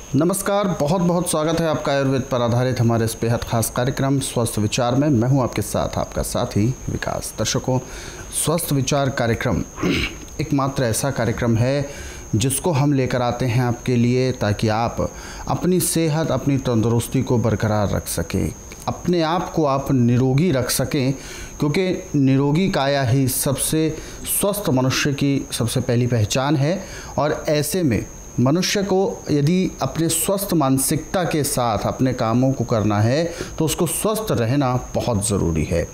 नमस्कार, बहुत बहुत स्वागत है आपका आयुर्वेद पर आधारित हमारे इस बेहद खास कार्यक्रम स्वस्थ विचार में। मैं हूं आपके साथ आपका साथी विकास। दर्शकों, स्वस्थ विचार कार्यक्रम एकमात्र ऐसा कार्यक्रम है जिसको हम लेकर आते हैं आपके लिए, ताकि आप अपनी सेहत, अपनी तंदुरुस्ती को बरकरार रख सकें, अपने आप को आप निरोगी रख सकें, क्योंकि निरोगी काया ही सबसे स्वस्थ मनुष्य की सबसे पहली पहचान है। और ऐसे में मनुष्य को यदि अपने स्वस्थ मानसिकता के साथ अपने कामों को करना है तो उसको स्वस्थ रहना बहुत ज़रूरी है।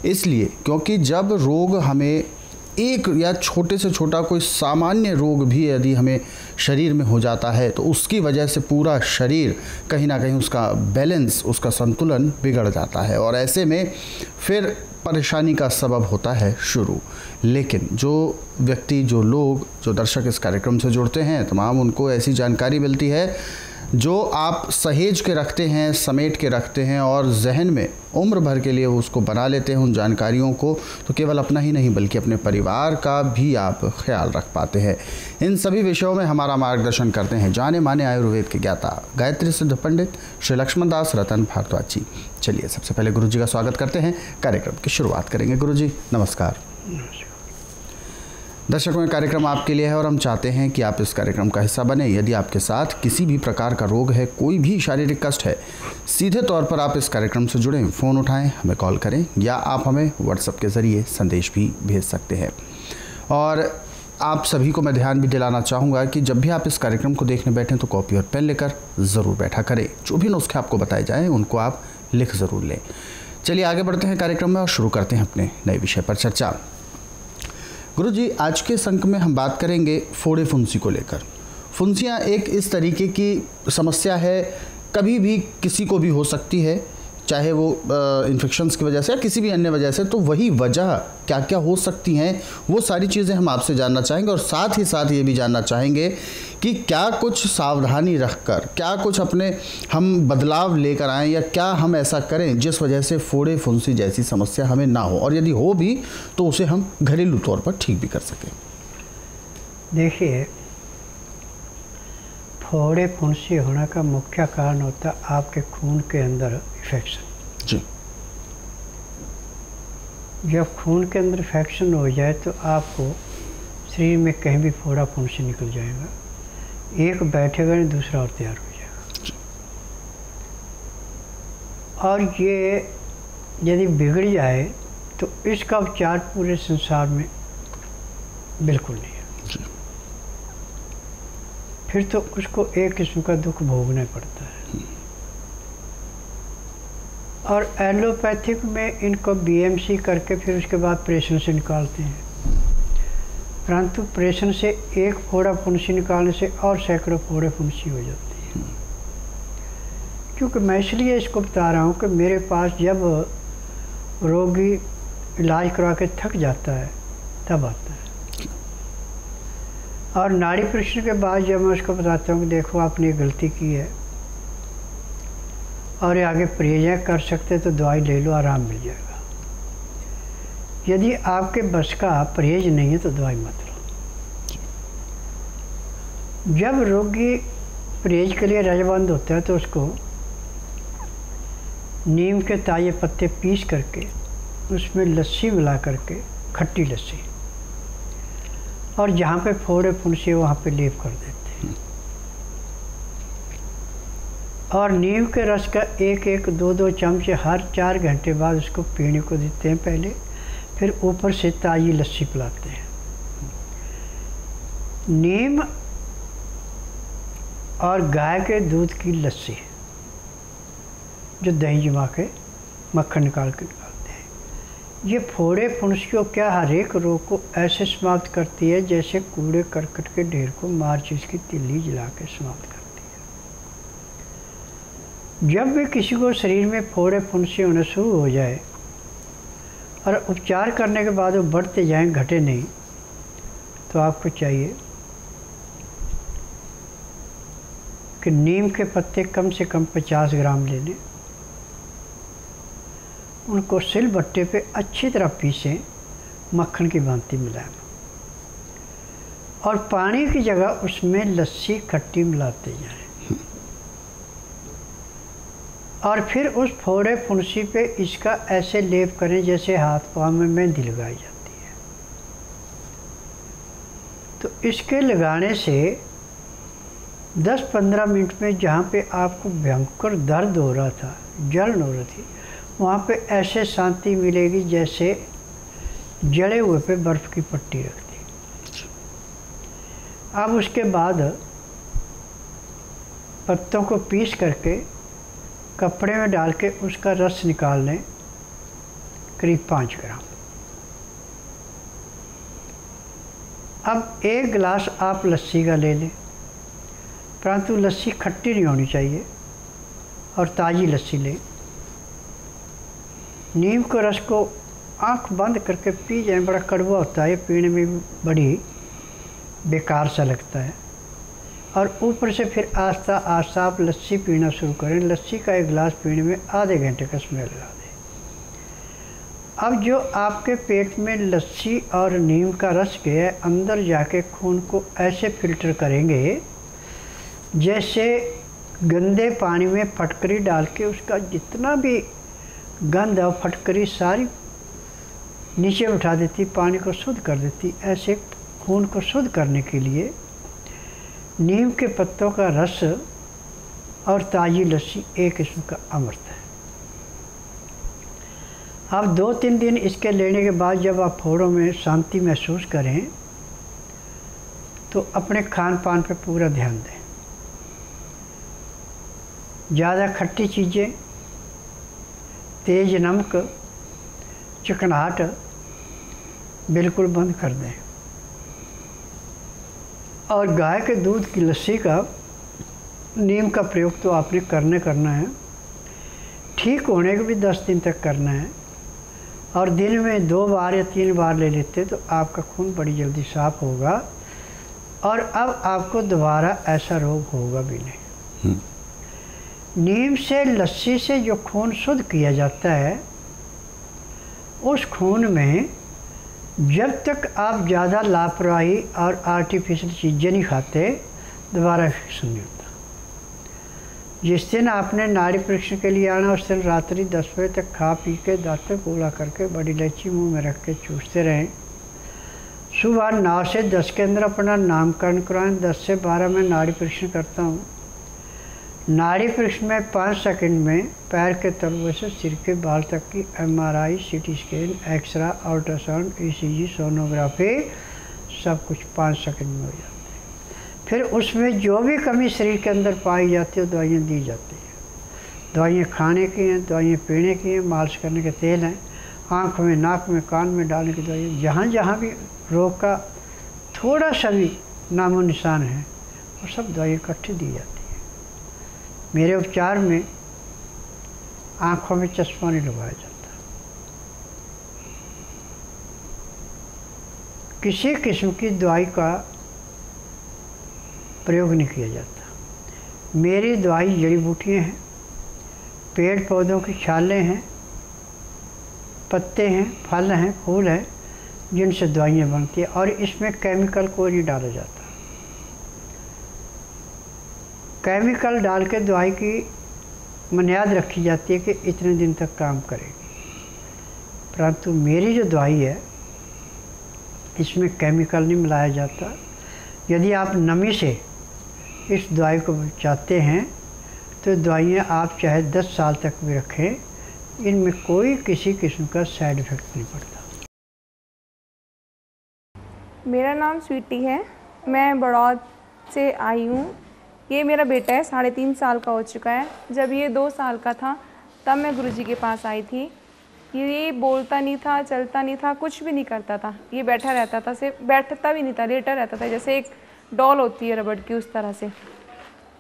इसलिए क्योंकि जब रोग हमें एक या छोटे से छोटा कोई सामान्य रोग भी यदि हमें शरीर में हो जाता है तो उसकी वजह से पूरा शरीर कहीं ना कहीं उसका बैलेंस, उसका संतुलन बिगड़ जाता है और ऐसे में फिर परेशानी का सबब होता है शुरू। लेकिन जो व्यक्ति, जो लोग, जो दर्शक इस कार्यक्रम से जुड़ते हैं, तमाम उनको ऐसी जानकारी मिलती है जो आप सहेज के रखते हैं, समेट के रखते हैं और जहन में उम्र भर के लिए उसको बना लेते हैं उन जानकारियों को, तो केवल अपना ही नहीं बल्कि अपने परिवार का भी आप ख्याल रख पाते हैं। इन सभी विषयों में हमारा मार्गदर्शन करते हैं जाने माने आयुर्वेद के ज्ञाता, गायत्री सिद्ध पंडित श्री लक्ष्मण दास रतन भारद्वाज जी। चलिए सबसे पहले गुरु जी का स्वागत करते हैं, कार्यक्रम की शुरुआत करेंगे। गुरु जी नमस्कार। दर्शकों, ये कार्यक्रम आपके लिए है और हम चाहते हैं कि आप इस कार्यक्रम का हिस्सा बने। यदि आपके साथ किसी भी प्रकार का रोग है, कोई भी शारीरिक कष्ट है, सीधे तौर पर आप इस कार्यक्रम से जुड़ें, फ़ोन उठाएं, हमें कॉल करें या आप हमें व्हाट्सएप के ज़रिए संदेश भी भेज सकते हैं। और आप सभी को मैं ध्यान भी दिलाना चाहूँगा कि जब भी आप इस कार्यक्रम को देखने बैठें तो कॉपी और पेन लेकर ज़रूर बैठा करें। जो भी नुस्खे आपको बताए जाएँ उनको आप लिख ज़रूर लें। चलिए आगे बढ़ते हैं कार्यक्रम में और शुरू करते हैं अपने नए विषय पर चर्चा। गुरु जी, आज के इस अंक में हम बात करेंगे फोड़े फुंसी को लेकर। फुंसियाँ एक इस तरीके की समस्या है, कभी भी किसी को भी हो सकती है, चाहे वो इन्फेक्शंस की वजह से या किसी भी अन्य वजह से। तो वही वजह क्या क्या हो सकती हैं, वो सारी चीज़ें हम आपसे जानना चाहेंगे और साथ ही साथ ये भी जानना चाहेंगे कि क्या कुछ सावधानी रखकर, क्या कुछ अपने हम बदलाव लेकर आएँ या क्या हम ऐसा करें जिस वजह से फोड़े फुंसी जैसी समस्या हमें ना हो, और यदि हो भी तो उसे हम घरेलू तौर पर ठीक भी कर सकें। देखिए, फोड़े फुंसी होने का मुख्य कारण होता है आपके खून के अंदर इन्फेक्शन। जी। जब खून के अंदर इन्फेक्शन हो जाए तो आपको शरीर में कहीं भी फोड़ा फुंसी निकल जाएगा, एक बैठेगा नहीं दूसरा और तैयार हो जाएगा। जी। और ये यदि बिगड़ जाए तो इसका उपचार पूरे संसार में बिल्कुल नहीं है। जी। फिर तो उसको एक किस्म का दुख भोगना पड़ता है। और एलोपैथिक में इनको बीएमसी करके फिर उसके बाद ऑपरेशन से निकालते हैं, परंतु ऑपरेशन से एक फोड़ा फुंसी निकालने से और सैकड़ों फोड़े फुंसी हो जाती है। क्योंकि मैं इसलिए इसको बता रहा हूँ कि मेरे पास जब रोगी इलाज करवा के थक जाता है तब आता है, और नाड़ी परीक्षण के बाद जब मैं उसको बताता हूँ कि देखो आपने गलती की है और ये आगे परहेज कर सकते तो दवाई ले लो, आराम मिल जाएगा। यदि आपके बस का परहेज नहीं है तो दवाई मत लो। जब रोगी परहेज के लिए रजबंद होता है तो उसको नीम के ताजे पत्ते पीस करके उसमें लस्सी मिला करके, खट्टी लस्सी, और जहाँ पे फोड़े फुंसी है वहाँ पे लेप कर देते हैं। और नीम के रस का एक एक दो दो चमचे हर 4 घंटे बाद उसको पीने को देते हैं पहले, फिर ऊपर से ताज़ी लस्सी पिलाते हैं। नीम और गाय के दूध की लस्सी जो दही जमा के मक्खन निकाल के निकालते हैं, ये फोड़े फुंसी को क्या हर एक रोग को ऐसे समाप्त करती है जैसे कूड़े करकट के ढेर को माचिस की तिल्ली जला के समाप्त करती है। जब भी किसी को शरीर में फोड़े फुंसी होना शुरू हो जाए और उपचार करने के बाद वो बढ़ते जाएं, घटे नहीं, तो आपको चाहिए कि नीम के पत्ते कम से कम 50 ग्राम ले लें, उनको सिलबट्टे पे अच्छी तरह पीसें, मक्खन की भांति मिलाएं और पानी की जगह उसमें लस्सी खट्टी मिलाते जाएं। और फिर उस फोड़े फुंसी पे इसका ऐसे लेप करें जैसे हाथ पाँव में मेहंदी लगाई जाती है। तो इसके लगाने से 10-15 मिनट में जहाँ पे आपको भयंकर दर्द हो रहा था, जलन हो रही थी, वहाँ पे ऐसे शांति मिलेगी जैसे जड़े हुए पे बर्फ़ की पट्टी रख दी। अब उसके बाद पत्तों को पीस करके कपड़े में डाल के उसका रस निकाल लें, करीब 5 ग्राम। अब 1 गिलास आप लस्सी का ले लें, परंतु लस्सी खट्टी नहीं होनी चाहिए और ताज़ी लस्सी लें। नीम के रस को आंख बंद करके पी जाए, बड़ा कड़वा होता है, ये पीने में बड़ी बेकार सा लगता है। और ऊपर से फिर आस्ता आस्ता आप लस्सी पीना शुरू करें। लस्सी का 1 गिलास पीने में आधे घंटे का समय लगा दें। अब जो आपके पेट में लस्सी और नीम का रस गया है, अंदर जाके खून को ऐसे फिल्टर करेंगे जैसे गंदे पानी में फटकरी डाल के उसका जितना भी गंद और फटकरी सारी नीचे उठा देती, पानी को शुद्ध कर देती। ऐसे खून को शुद्ध करने के लिए नीम के पत्तों का रस और ताज़ी लस्सी एक किस्म का अमृत है। अब 2-3 दिन इसके लेने के बाद जब आप फोड़ों में शांति महसूस करें तो अपने खान पान पे पूरा ध्यान दें। ज़्यादा खट्टी चीज़ें, तेज़ नमक, चिकनाहट बिल्कुल बंद कर दें। और गाय के दूध की लस्सी का, नीम का प्रयोग तो आपने करना है। ठीक होने के भी 10 दिन तक करना है और दिन में 2 बार या 3 बार ले लेते तो आपका खून बड़ी जल्दी साफ होगा और अब आपको दोबारा ऐसा रोग होगा भी नहीं। नीम से, लस्सी से जो खून शुद्ध किया जाता है, उस खून में जब तक आप ज़्यादा लापरवाही और आर्टिफिशियल चीज़ें नहीं खाते, दोबारा इन्फेक्शन नहीं होता। जिस दिन आपने नाड़ी परीक्षण के लिए आना, उस दिन रात्रि 10 बजे तक खा पी के दांतों को कूड़ा करके बड़ी इलायची मुंह में रख के चूसते रहें। सुबह 9 से 10 के अंदर अपना नामकरण करवाएं। 10 से 12 में नाड़ी परीक्षण करता हूँ। नाड़ी परीक्षण में 5 सेकंड में पैर के तलवे से सिर के बाल तक की MRI, CT scan, x-ray, ultrasound, ECG, sonography सब कुछ 5 सेकंड में हो जाता है। फिर उसमें जो भी कमी शरीर के अंदर पाई जाती है, दवाइयाँ दी जाती हैं। दवाइयाँ खाने की हैं, दवाइयाँ पीने की हैं, मालिश करने के तेल हैं, आँख में, नाक में, कान में डालने की दवाइयाँ, जहाँ जहाँ भी रोग का थोड़ा सा भी नामो निशान है, वो सब दवाइयाँ इकट्ठी दी जाती हैं। मेरे उपचार में आँखों में चश्मा नहीं लगाया जाता, किसी किस्म की दवाई का प्रयोग नहीं किया जाता। मेरी दवाई जड़ी बूटियाँ हैं, पेड़ पौधों की छालें हैं, पत्ते हैं, फल हैं, फूल हैं, जिनसे दवाइयाँ बनती हैं और इसमें केमिकल कोई नहीं डाला जाता। केमिकल डाल के दवाई की बुनियाद रखी जाती है कि इतने दिन तक काम करेगी, परंतु मेरी जो दवाई है इसमें केमिकल नहीं मिलाया जाता। यदि आप नमी से इस दवाई को चाहते हैं तो दवाइयाँ आप चाहे 10 साल तक भी रखें, इनमें कोई किसी किस्म का साइड इफ़ेक्ट नहीं पड़ता। मेरा नाम स्वीटी है, मैं बड़ौद से आई हूँ। ये मेरा बेटा है, 3.5 साल का हो चुका है। जब ये 2 साल का था तब मैं गुरुजी के पास आई थी। ये बोलता नहीं था, चलता नहीं था, कुछ भी नहीं करता था। ये बैठा रहता था, सिर्फ बैठता भी नहीं था, लेटा रहता था, जैसे एक डॉल होती है रबड़ की, उस तरह से।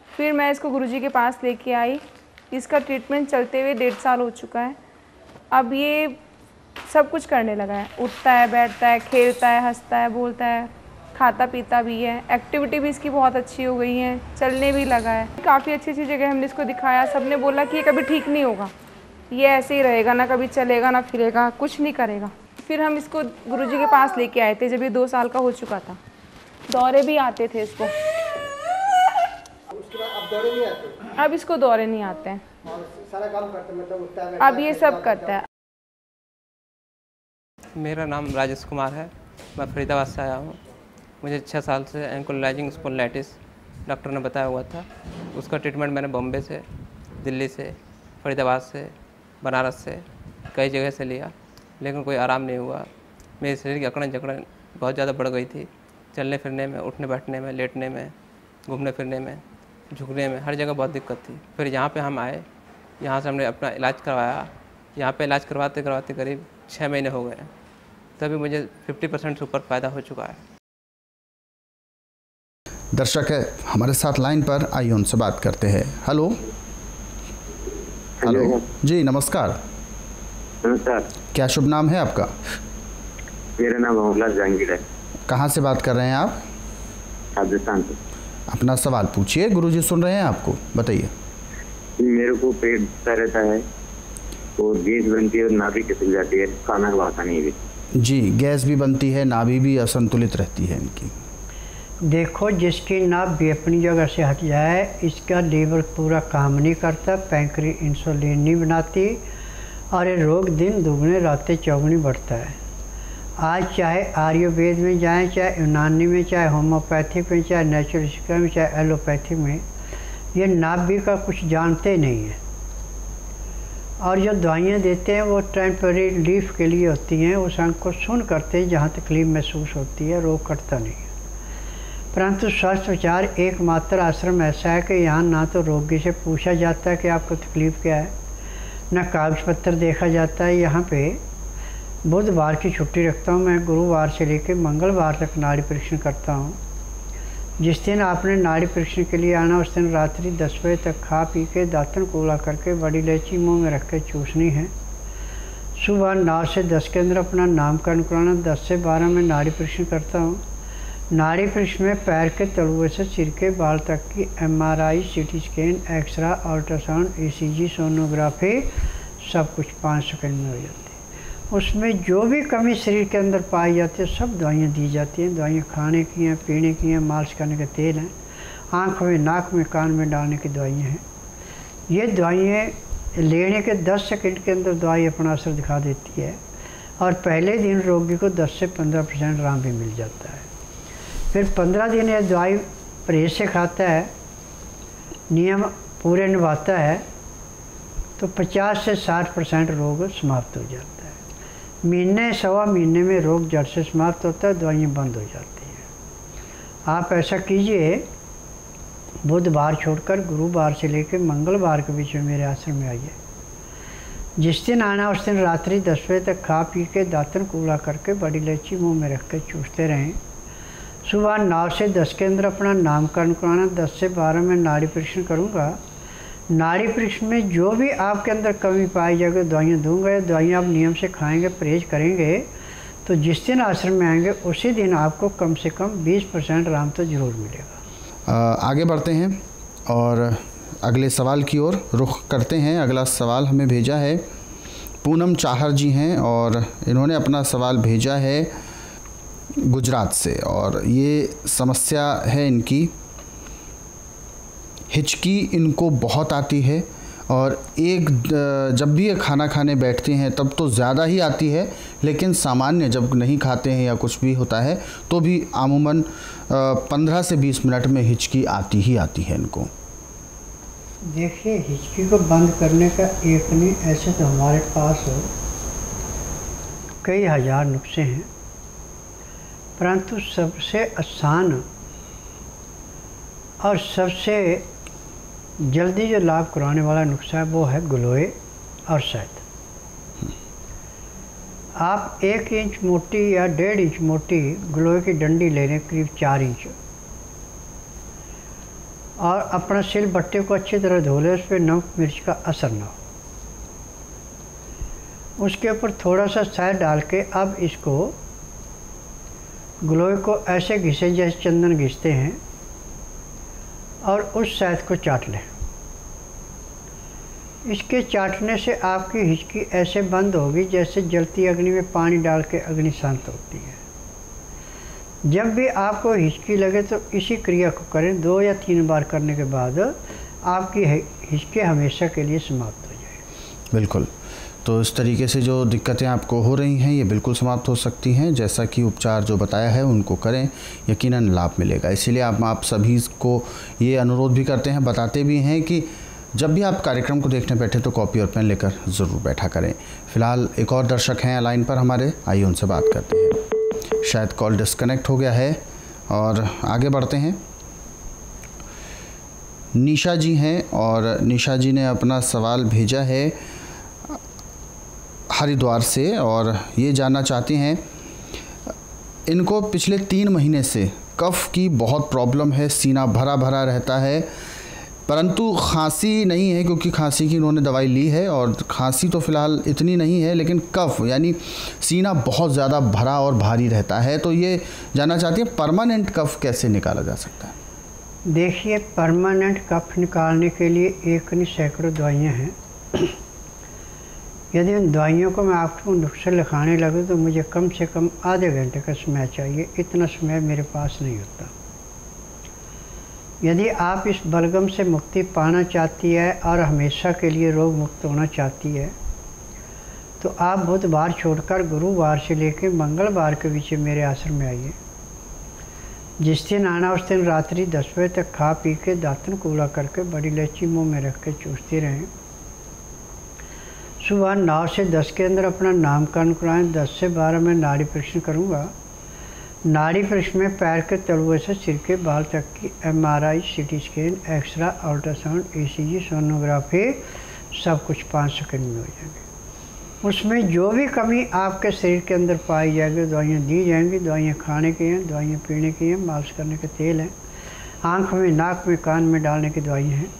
फिर मैं इसको गुरुजी के पास लेके आई। इसका ट्रीटमेंट चलते हुए 1.5 साल हो चुका है। अब ये सब कुछ करने लगा है, उठता है, बैठता है, खेलता है, हंसता है, बोलता है, खाता पीता भी है। एक्टिविटी भी इसकी बहुत अच्छी हो गई है, चलने भी लगा है। काफ़ी अच्छी अच्छी जगह हमने इसको दिखाया, सबने बोला कि ये कभी ठीक नहीं होगा, ये ऐसे ही रहेगा, ना कभी चलेगा ना फिरेगा, कुछ नहीं करेगा। फिर हम इसको गुरुजी के पास लेके आए थे जब ये 2 साल का हो चुका था। दौरे भी आते थे इसको, उसके बाद अब दौरे नहीं आते? अब इसको दौरे नहीं आते हैं। और सारा काम करता मतलब उठता है, अब ये सब करता है। मेरा नाम राजेश कुमार है, मैं फरीदाबाद से आया हूँ। मुझे 6 साल से एंकोलाइजिंग स्पॉन्डिलाइटिस डॉक्टर ने बताया हुआ था। उसका ट्रीटमेंट मैंने बॉम्बे से, दिल्ली से, फरीदाबाद से, बनारस से, कई जगह से लिया, लेकिन कोई आराम नहीं हुआ। मेरे शरीर की अकड़न जकड़न बहुत ज़्यादा बढ़ गई थी। चलने फिरने में, उठने बैठने में, लेटने में, घूमने फिरने में, झुकने में, हर जगह बहुत दिक्कत थी। फिर यहाँ पे हम आए, यहाँ से हमने अपना इलाज करवाया। यहाँ पे इलाज करवाते करवाते करीब 6 महीने हो गए, तभी मुझे 50% से ऊपर फ़ायदा हो चुका है। दर्शक है हमारे साथ लाइन पर, आइए उनसे बात करते हैं। हेलो हेलो जी, नमस्कार। नमस्कार। क्या शुभ नाम है आपका? मेरा नाम मोहम्मद जहांगीर है। कहाँ से बात कर रहे हैं आप? राजस्थान से। अपना सवाल पूछिए, गुरुजी सुन रहे हैं आपको, बताइए। मेरे को पेट दुखता रहता है और गैस बनती है और नाभि खिसक जाती है, खाना खाता नहीं भी। जी, गैस भी बनती है, नाभि भी असंतुलित रहती है इनकी। देखो, जिसकी नाभ भी अपनी जगह से हट जाए, इसका लीवर पूरा काम नहीं करता, पैंक्रियास इंसुलिन नहीं बनाती और ये रोग दिन दुगने रातें चौगुनी बढ़ता है। आज चाहे आयुर्वेद में जाएं, चाहे यूनानी में, चाहे होम्योपैथिक में, चाहे नेचुरल चिकित्सा में, चाहे एलोपैथिक में, ये नाभि का कुछ जानते नहीं हैं। और जो दवाइयाँ देते हैं वो टेम्परेरी रिलीफ के लिए होती हैं, उस अंग को सुन करते हैं जहाँ तकलीफ महसूस होती है, रोग कटता नहीं है। परंतु स्वस्थ विचार एकमात्र आश्रम ऐसा है कि यहाँ ना तो रोगी से पूछा जाता है कि आपको तकलीफ़ क्या है, ना कागज पत्र देखा जाता है। यहाँ पे बुधवार की छुट्टी रखता हूँ मैं, गुरुवार से लेकर मंगलवार तक नाड़ी परीक्षण करता हूँ। जिस दिन आपने नाड़ी परीक्षण के लिए आना, उस दिन रात्रि 10 बजे तक खा पी के दातन कूला करके बड़ी इलायची मुँह में रख के चूसनी है। सुबह 9 से 10 के अंदर अपना नामकरण कराना। 10 से 12 में नाड़ी परीक्षण करता हूँ। नाड़ी परीक्षण में पैर के तलुए से सिर के बाल तक की MRI, CT scan, x-ray, ultrasound, ECG, sonography सब कुछ 5 सेकंड में हो जाती है। उसमें जो भी कमी शरीर के अंदर पाई जाती है सब दवाइयाँ दी जाती हैं। दवाइयाँ खाने की हैं, पीने की हैं, मालिश करने के तेल हैं, आँख में, नाक में, कान में डालने की दवाइयाँ हैं। ये दवाइयाँ लेने के 10 सेकंड के अंदर दवाई अपना असर दिखा देती है और पहले दिन रोगी को 10 से 15% आराम भी मिल जाता है। फिर 15 दिन ये दवाई परहेज से खाता है, नियम पूरे निभाता है, तो 50 से 60% रोग समाप्त हो जाता है। महीने सवा महीने में रोग जड़ से समाप्त होता है, दवाइयाँ बंद हो जाती हैं। आप ऐसा कीजिए, बुधवार छोड़कर गुरुवार से लेकर मंगलवार के बीच में मेरे आश्रम में आइए। जिस दिन आना उस दिन रात्रि 10 बजे तक खा पी के दातन कूला करके बड़ी इलायची मुँह में रख के चूसते रहें। सुबह 9 से 10 के अंदर अपना नामकरण कराना। 10 से 12 में नाड़ी परीक्षण करूँगा। नाड़ी परीक्षण में जो भी आपके अंदर कमी पाई जाएगी दवाइयाँ दूंगा। दवाइयाँ आप नियम से खाएंगे, परहेज करेंगे, तो जिस दिन आश्रम में आएंगे उसी दिन आपको कम से कम 20% आराम तो ज़रूर मिलेगा। आगे बढ़ते हैं और अगले सवाल की ओर रुख करते हैं। अगला सवाल हमें भेजा है पूनम चाहर जी हैं और इन्होंने अपना सवाल भेजा है गुजरात से और ये समस्या है इनकी, हिचकी इनको बहुत आती है और जब भी ये खाना खाने बैठते हैं तब तो ज़्यादा ही आती है, लेकिन सामान्य जब नहीं खाते हैं या कुछ भी होता है तो भी अमूमन 15 से 20 मिनट में हिचकी आती ही आती है इनको। देखिए, हिचकी को बंद करने का एक नहीं, ऐसे तो हमारे पास कई हज़ार नुस्खे हैं, परंतु सबसे आसान और सबसे जल्दी जो लाभ कराने वाला नुस्खा है वो है गिलोय और शहद। आप 1 इंच मोटी या 1.5 इंच मोटी गिलोय की डंडी ले लें, करीब 4 इंच, और अपना सिल बट्टे को अच्छी तरह धो लें। उस पर नमक मिर्च का असर ना हो। उसके ऊपर थोड़ा सा शहद डाल के अब इसको गिलोय को ऐसे घिसे जैसे चंदन घिसते हैं और उस शहद को चाट लें। इसके चाटने से आपकी हिचकी ऐसे बंद होगी जैसे जलती अग्नि में पानी डाल के अग्नि शांत होती है। जब भी आपको हिचकी लगे तो इसी क्रिया को करें। 2 या 3 बार करने के बाद आपकी हिचके हमेशा के लिए समाप्त हो जाए। बिल्कुल। तो इस तरीके से जो दिक्कतें आपको हो रही हैं ये बिल्कुल समाप्त हो सकती हैं। जैसा कि उपचार जो बताया है उनको करें, यकीनन लाभ मिलेगा। इसीलिए आप सभी को ये अनुरोध भी करते हैं, बताते भी हैं कि जब भी आप कार्यक्रम को देखने बैठे तो कॉपी और पेन लेकर ज़रूर बैठा करें। फ़िलहाल एक और दर्शक हैं लाइन पर हमारे, आइए उनसे बात करते हैं। शायद कॉल डिस्कनेक्ट हो गया है और आगे बढ़ते हैं। निशा जी हैं और निशा जी ने अपना सवाल भेजा है हरिद्वार से और ये जानना चाहती हैं, इनको पिछले 3 महीने से कफ की बहुत प्रॉब्लम है, सीना भरा भरा रहता है, परंतु खांसी नहीं है क्योंकि खांसी की इन्होंने दवाई ली है और खांसी तो फ़िलहाल इतनी नहीं है, लेकिन कफ यानी सीना बहुत ज़्यादा भरा और भारी रहता है। तो ये जानना चाहती है परमानेंट कफ कैसे निकाला जा सकता है? देखिए, परमानेंट कफ निकालने के लिए एक नहीं सैकड़ों दवाइयाँ हैं। यदि उन दवाइयों को मैं आपको नुस्खे लिखाने लगूँ तो मुझे कम से कम आधे घंटे का समय चाहिए, इतना समय मेरे पास नहीं होता। यदि आप इस बलगम से मुक्ति पाना चाहती है और हमेशा के लिए रोग मुक्त होना चाहती है तो आप बुधवार छोड़कर गुरुवार से लेकर मंगलवार के बीच मेरे आश्रम में आइए। जिस दिन आना उस दिन रात्रि 10 बजे तक खा पी के दातन कूड़ा करके बड़ी इलायची मुँह में रख के चूसते रहें। सुबह 9 से 10 के अंदर अपना नामकरण कराएं। 10 से 12 में नाड़ी परीक्षण करूँगा। नाड़ी परीक्षण में पैर के तलुए से सिर के बाल तक की MRI, CT scan, x-ray, ultrasound, ECG, sonography सब कुछ 5 सेकंड में हो जाएंगे। उसमें जो भी कमी आपके शरीर के अंदर पाई जाएगी दवाइयाँ दी जाएंगी। दवाइयाँ खाने की हैं, दवाइयाँ पीने की हैं, मालिश करने के तेल हैं, आँख में, नाक में, कान में डालने की दवाइयाँ हैं।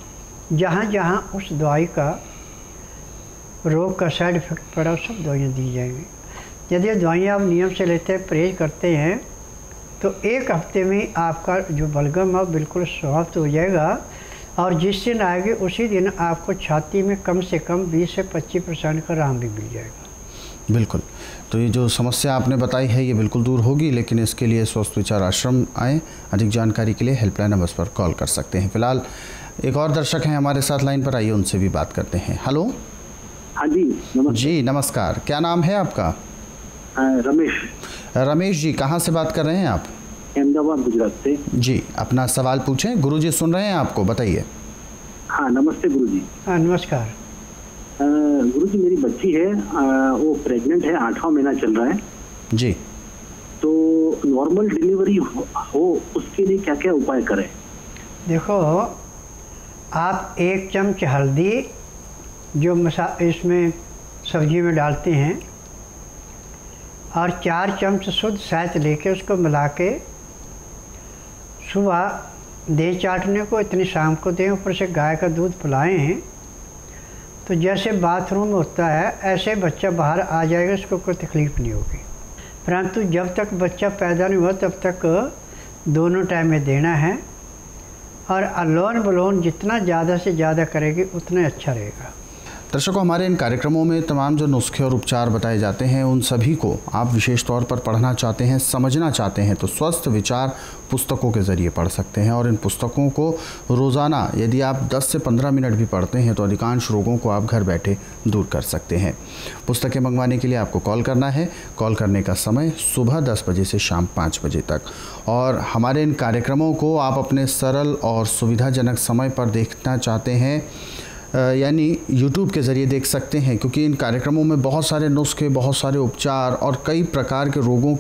जहाँ जहाँ उस दवाई का रोग का साइड इफ़ेक्ट पड़ा सब दवाइयाँ दी जाएंगी। यदि दवाइयाँ आप नियम से लेते हैं, परहेज करते हैं तो 1 हफ्ते में आपका जो बलगम है बिल्कुल समाप्त हो जाएगा और जिस दिन आएगी उसी दिन आपको छाती में कम से कम 20 से 25% का आराम भी मिल जाएगा। बिल्कुल। तो ये जो समस्या आपने बताई है ये बिल्कुल दूर होगी, लेकिन इसके लिए स्वस्थ विचार आश्रम आएँ। अधिक जानकारी के लिए हेल्पलाइन नंबर पर कॉल कर सकते हैं। फ़िलहाल एक और दर्शक हैं हमारे साथ लाइन पर, आइए उनसे भी बात करते हैं। हेलो। हाँ जी, नमस्कार। जी नमस्कार, क्या नाम है आपका? रमेश। रमेश जी, कहाँ से बात कर रहे हैं आप? अहमदाबाद, गुजरात से। जी, अपना सवाल पूछें, गुरुजी सुन रहे हैं आपको, बताइए। हाँ, नमस्ते गुरुजी। हाँ, नमस्कार। गुरुजी, मेरी बच्ची है, वो प्रेग्नेंट है, 8वां महीना चल रहा है जी। तो नॉर्मल डिलीवरी हो उसके लिए क्या क्या उपाय करें? देखो, आप 1 चम्मच हल्दी जो इसमें सब्जी में डालते हैं और 4 चम्मच शुद्ध शहद लेके उसको मिला के सुबह दे चाटने को, इतनी शाम को दें, ऊपर से गाय का दूध पिलाएं हैं तो जैसे बाथरूम होता है ऐसे बच्चा बाहर आ जाएगा, उसको कोई तकलीफ़ नहीं होगी। परंतु जब तक बच्चा पैदा नहीं हुआ तब तक दोनों टाइम में देना है और अलोन बलोन जितना ज़्यादा से ज़्यादा करेगी उतना अच्छा रहेगा। दर्शकों, हमारे इन कार्यक्रमों में तमाम जो नुस्खे और उपचार बताए जाते हैं उन सभी को आप विशेष तौर पर पढ़ना चाहते हैं, समझना चाहते हैं तो स्वस्थ विचार पुस्तकों के ज़रिए पढ़ सकते हैं। और इन पुस्तकों को रोज़ाना यदि आप 10 से 15 मिनट भी पढ़ते हैं तो अधिकांश रोगों को आप घर बैठे दूर कर सकते हैं। पुस्तकें मंगवाने के लिए आपको कॉल करना है। कॉल करने का समय सुबह 10 बजे से शाम 5 बजे तक। और हमारे इन कार्यक्रमों को आप अपने सरल और सुविधाजनक समय पर देखना चाहते हैं यानी YouTube के ज़रिए देख सकते हैं, क्योंकि इन कार्यक्रमों में बहुत सारे नुस्खे, बहुत सारे उपचार और कई प्रकार के रोगों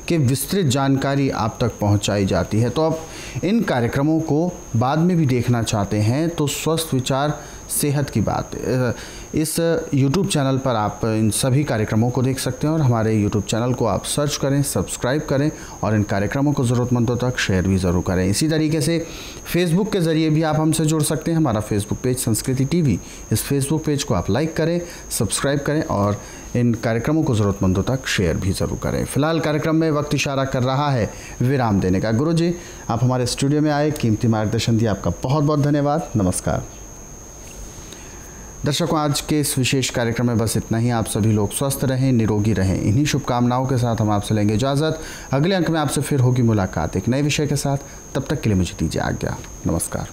के विस्तृत जानकारी आप तक पहुंचाई जाती है। तो आप इन कार्यक्रमों को बाद में भी देखना चाहते हैं तो स्वस्थ विचार सेहत की बात इस YouTube चैनल पर आप इन सभी कार्यक्रमों को देख सकते हैं और हमारे YouTube चैनल को आप सर्च करें, सब्सक्राइब करें और इन कार्यक्रमों को ज़रूरतमंदों तक शेयर भी ज़रूर करें। इसी तरीके से फेसबुक के ज़रिए भी आप हमसे जुड़ सकते हैं। हमारा फेसबुक पेज संस्कृति टीवी, इस फेसबुक पेज को आप लाइक करें, सब्सक्राइब करें और इन कार्यक्रमों को ज़रूरतमंदों तक शेयर भी ज़रूर करें। फिलहाल कार्यक्रम में वक्त इशारा कर रहा है विराम देने का। गुरुजी, आप हमारे स्टूडियो में आए, कीमती मार्गदर्शन दिया, आपका बहुत बहुत धन्यवाद। नमस्कार। दर्शकों, आज के इस विशेष कार्यक्रम में बस इतना ही। आप सभी लोग स्वस्थ रहें, निरोगी रहें, इन्हीं शुभकामनाओं के साथ हम आपसे लेंगे इजाज़त। अगले अंक में आपसे फिर होगी मुलाकात एक नए विषय के साथ। तब तक के लिए मुझे दीजिए आज्ञा। नमस्कार।